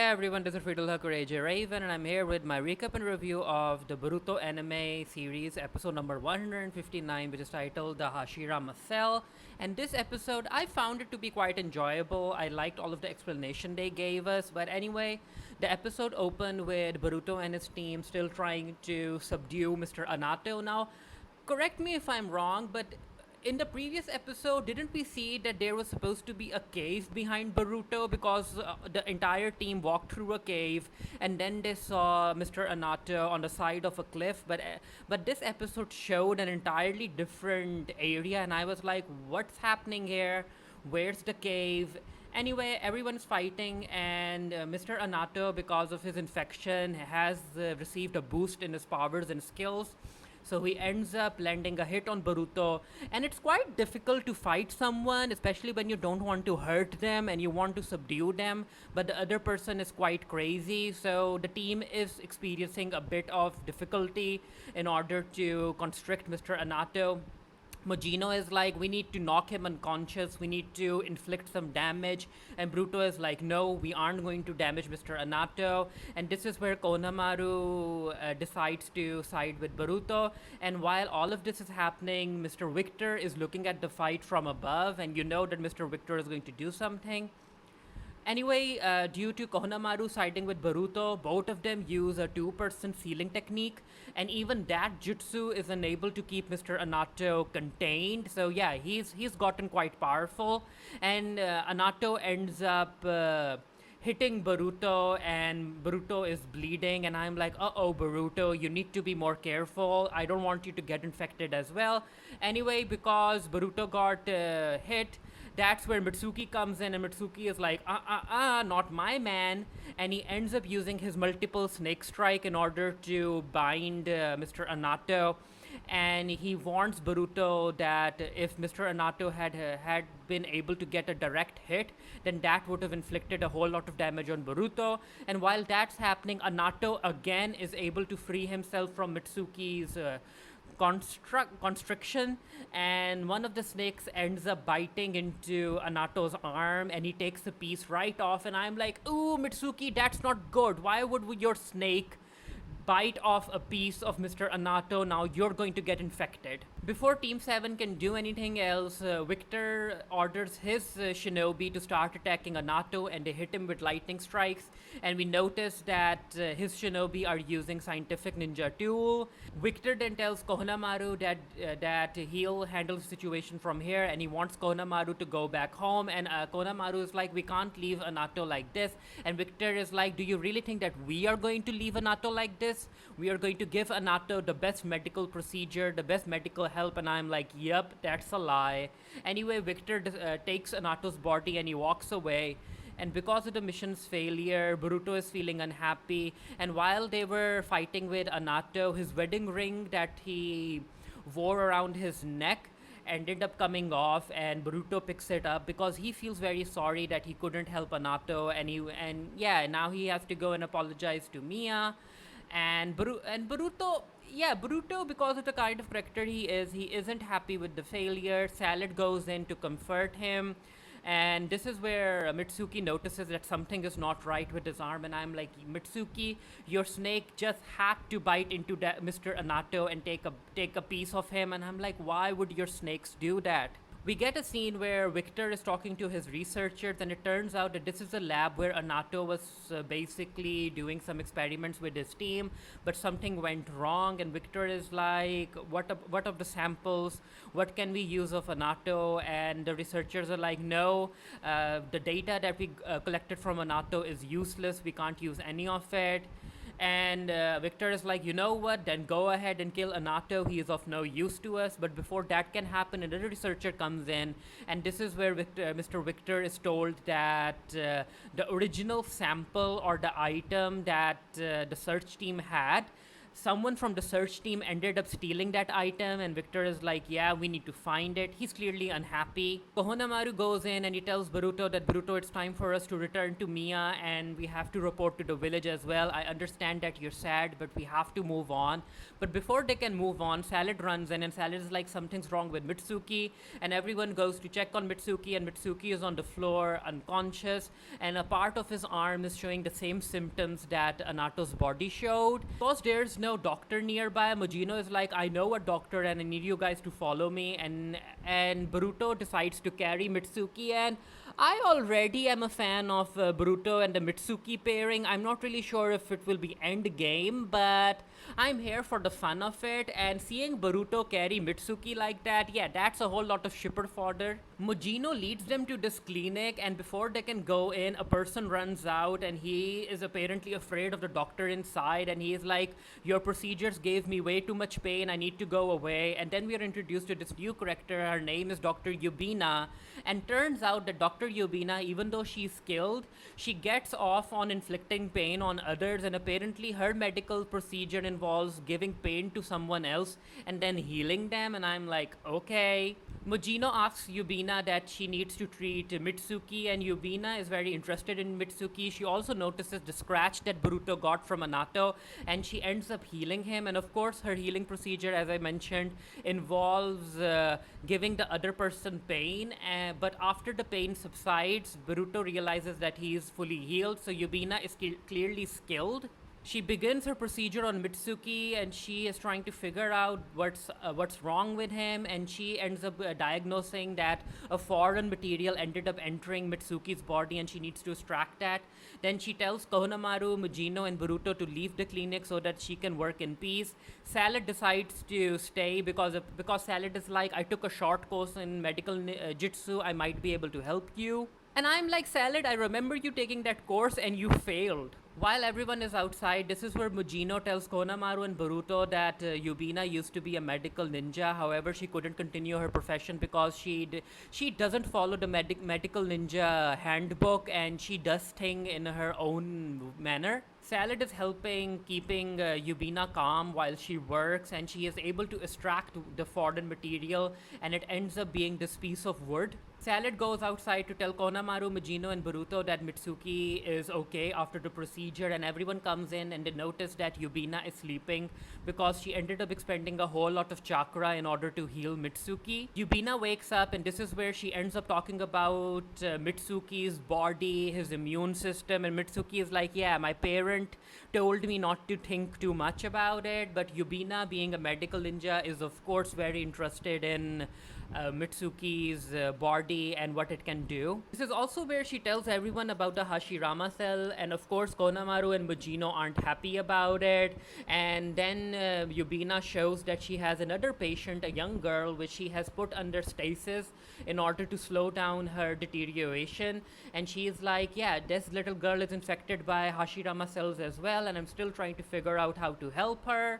everyone, this is Friedel Courage Raven, and I'm here with my recap and review of the Boruto Anime series, episode number 159, which is titled The Hashirama Cell. And this episode, I found it to be quite enjoyable. I liked all of the explanation they gave us, but anyway, the episode opened with Boruto and his team still trying to subdue Mr. Anato. Now, correct me if I'm wrong, but in the previous episode, didn't we see that there was supposed to be a cave behind Boruto because the entire team walked through a cave and then they saw Mr. Anato on the side of a cliff? But this episode showed an entirely different area, and I was like, "What's happening here? Where's the cave?" Anyway, everyone's fighting, and Mr. Anato, because of his infection, has received a boost in his powers and skills. So he ends up landing a hit on Boruto, and it's quite difficult to fight someone, especially when you don't want to hurt them and you want to subdue them, but the other person is quite crazy. So the team is experiencing a bit of difficulty in order to constrict Mr. Anato. Mogino is like, we need to knock him unconscious, we need to inflict some damage. And Bruto is like, no, we aren't going to damage Mr. Anato. And this is where Konamaru decides to side with Boruto. And while all of this is happening, Mr. Victor is looking at the fight from above, and you know that Mr. Victor is going to do something. Anyway, due to Kohanamaru siding with Boruto, both of them use a two-person sealing technique, and even that jutsu is unable to keep Mr. Anato contained. So yeah, he's gotten quite powerful, and Anato ends up hitting Boruto, and Boruto is bleeding, and I'm like, uh-oh, Boruto, you need to be more careful. I don't want you to get infected as well. Anyway, because Boruto got hit, that's where Mitsuki comes in, and Mitsuki is like, not my man. And he ends up using his multiple snake strike in order to bind Mr. Anato. And he warns Boruto that if Mr. Anato had been able to get a direct hit, then that would have inflicted a whole lot of damage on Boruto. And while that's happening, Anato again is able to free himself from Mitsuki's constriction, and one of the snakes ends up biting into Anato's arm, and he takes a piece right off, and I'm like, ooh, Mitsuki, that's not good. Why would your snake bite off a piece of Mr. Anato? Now you're going to get infected. Before Team 7 can do anything else, Victor orders his shinobi to start attacking Anato, and they hit him with lightning strikes. And we notice that his shinobi are using scientific ninja tool. Victor then tells Kohanamaru that he'll handle the situation from here, and he wants Kohanamaru to go back home. And Kohanamaru is like, we can't leave Anato like this. And Victor is like, do you really think that we are going to leave Anato like this? We are going to give Anato the best medical procedure, the best medical help. And I'm like, yep, that's a lie. Anyway, Victor takes Anato's body and he walks away. And because of the mission's failure, Boruto is feeling unhappy. And while they were fighting with Anato, his wedding ring that he wore around his neck ended up coming off, and Boruto picks it up because he feels very sorry that he couldn't help Anato, and now he has to go and apologize to Mia. And Boruto, because of the kind of character he isn't happy with the failure. Salad goes in to comfort him, and this is where Mitsuki notices that something is not right with his arm, and I'm like, Mitsuki, your snake just had to bite into Mr. Anato and take a piece of him. And I'm like, why would your snakes do that? We get a scene where Victor is talking to his researchers, and it turns out that this is a lab where Anato was basically doing some experiments with his team, but something went wrong, and Victor is like, what of the samples? What can we use of Anato? And the researchers are like, no, the data that we collected from Anato is useless. We can't use any of it. And Victor is like, you know what, then go ahead and kill Anato. He is of no use to us. But before that can happen, another researcher comes in, and this is where Mr. Victor is told that the original sample or the item that the search team had someone from the search team ended up stealing that item, and Victor is like, yeah, we need to find it. He's clearly unhappy. Kohonamaru goes in and he tells Boruto that, Boruto, it's time for us to return to Mia and we have to report to the village as well. I understand that you're sad, but we have to move on. But before they can move on, Salad runs in and Salad is like, something's wrong with Mitsuki, and everyone goes to check on Mitsuki, and Mitsuki is on the floor unconscious, and a part of his arm is showing the same symptoms that Anato's body showed. Because there's no doctor nearby, Mujino is like, I know a doctor and I need you guys to follow me, and Boruto decides to carry Mitsuki, and I already am a fan of Boruto and the Mitsuki pairing. I'm not really sure if it will be end game, but I'm here for the fun of it, and seeing Boruto carry Mitsuki like that, yeah, that's a whole lot of shipper fodder. Mujino leads them to this clinic, and before they can go in, a person runs out, and he is apparently afraid of the doctor inside, and he is like, your procedures gave me way too much pain, I need to go away. And then we are introduced to this new character. Her name is Dr. Yubina, and turns out that Dr. Yubina, even though she's skilled, she gets off on inflicting pain on others, and apparently her medical procedure involves giving pain to someone else and then healing them. And I'm like, okay. Mujino asks Yubina that she needs to treat Mitsuki, and Yubina is very interested in Mitsuki. She also notices the scratch that Boruto got from Anato, and she ends up healing him. And of course, her healing procedure, as I mentioned, involves giving the other person pain. But after the pain subsides, Boruto realizes that he is fully healed, so Yubina is clearly skilled. She begins her procedure on Mitsuki, and she is trying to figure out what's wrong with him, and she ends up diagnosing that a foreign material ended up entering Mitsuki's body and she needs to extract that. Then she tells Kohonamaru, Mujino, and Boruto to leave the clinic so that she can work in peace. Salad decides to stay because Salad is like, I took a short course in medical jitsu, I might be able to help you. And I'm like, Salad, I remember you taking that course and you failed. While everyone is outside, this is where Mujino tells Konamaru and Boruto that Yubina used to be a medical ninja. However, she couldn't continue her profession because she doesn't follow the medical ninja handbook, and she does things in her own manner. Salad is helping keeping Yubina calm while she works, and she is able to extract the foreign material, and it ends up being this piece of wood. Salad goes outside to tell Konamaru, Mujino, and Boruto that Mitsuki is okay after the procedure, and everyone comes in and they notice that Yubina is sleeping because she ended up expending a whole lot of chakra in order to heal Mitsuki. Yubina wakes up, and this is where she ends up talking about Mitsuki's body, his immune system, and Mitsuki is like, yeah, my parent told me not to think too much about it, but Yubina, being a medical ninja, is of course very interested in Mitsuki's body and what it can do. This is also where she tells everyone about the Hashirama Cell, and of course Konamaru and Mujino aren't happy about it. And then Yubina shows that she has another patient, a young girl, which she has put under stasis in order to slow down her deterioration. And she is like, yeah, this little girl is infected by Hashirama cells as well, and I'm still trying to figure out how to help her.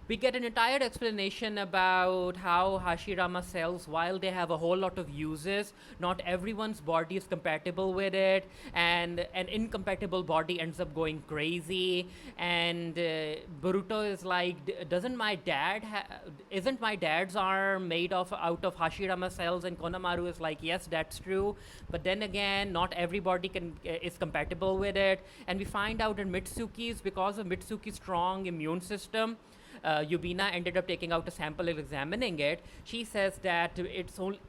We get an entire explanation about how Hashirama cells, while they have a whole lot of uses, not everyone's body is compatible with it, and an incompatible body ends up going crazy. And Boruto is like, isn't my dad's arm made out of Hashirama cells? And Konamaru is like, yes, that's true, but then again, not everybody is compatible with it. And we find out that because of Mitsuki's strong immune system, Yubina ended up taking out a sample and examining it. She says that it's only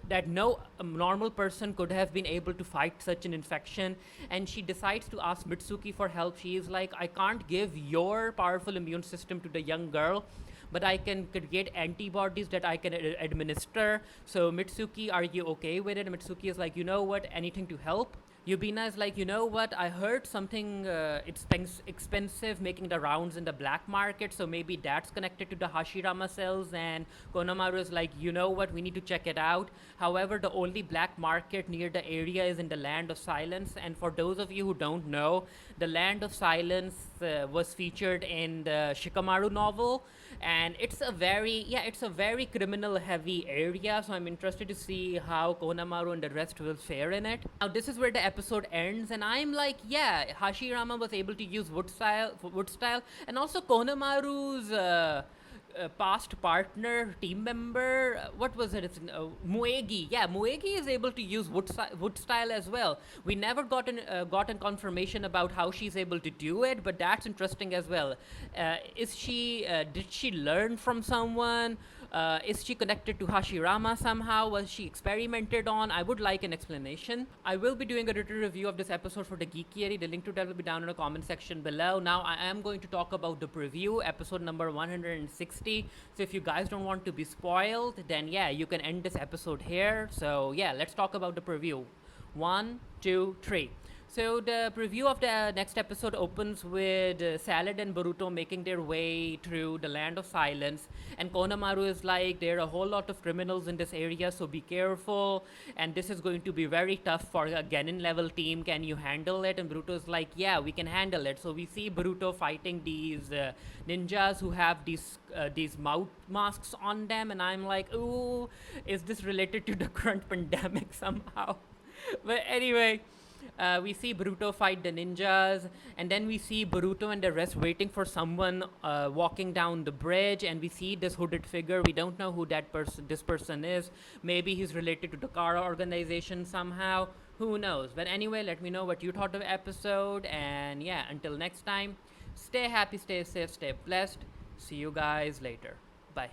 that no normal person could have been able to fight such an infection, and she decides to ask Mitsuki for help. She is like, I can't give your powerful immune system to the young girl, but I can create antibodies that I can administer. So Mitsuki, are you okay with it? And Mitsuki is like, you know what, anything to help. Yubina is like, you know what, I heard something expensive making the rounds in the black market, so maybe that's connected to the Hashirama cells. And Konamaru is like, you know what, we need to check it out. However, the only black market near the area is in the Land of Silence. And for those of you who don't know, the Land of Silence was featured in the Shikamaru novel, and it's a very criminal heavy area, so I'm interested to see how Konamaru and the rest will fare in it. Now this is where the episode ends, and I'm like, yeah, Hashirama was able to use wood style, and also Konamaru's past partner, team member, what was it? It's Muegi. Yeah, Muegi is able to use wood style as well. We never gotten confirmation about how she's able to do it, but that's interesting as well. Did she learn from someone? Is she connected to Hashirama somehow? Was she experimented on? I would like an explanation. I will be doing a written review of this episode for the Geekieri. The link to that will be down in the comment section below. Now, I am going to talk about the preview, episode number 160. So, if you guys don't want to be spoiled, then yeah, you can end this episode here. So, yeah, let's talk about the preview. 1, 2, 3. So the preview of the next episode opens with Salad and Boruto making their way through the land of silence, and Konamaru is like, there are a whole lot of criminals in this area, so be careful, and this is going to be very tough for a Genin level team. Can you handle it? And Boruto is like, yeah, we can handle it. So we see Boruto fighting these ninjas who have these mouth masks on them, and I'm like, ooh, is this related to the current pandemic somehow? But anyway, we see Boruto fight the ninjas, and then we see Boruto and the rest waiting for someone walking down the bridge, and we see this hooded figure. We don't know who this person is. Maybe he's related to the Kara organization somehow. Who knows? But anyway, let me know what you thought of the episode, and yeah, until next time, stay happy, stay safe, stay blessed. See you guys later. Bye.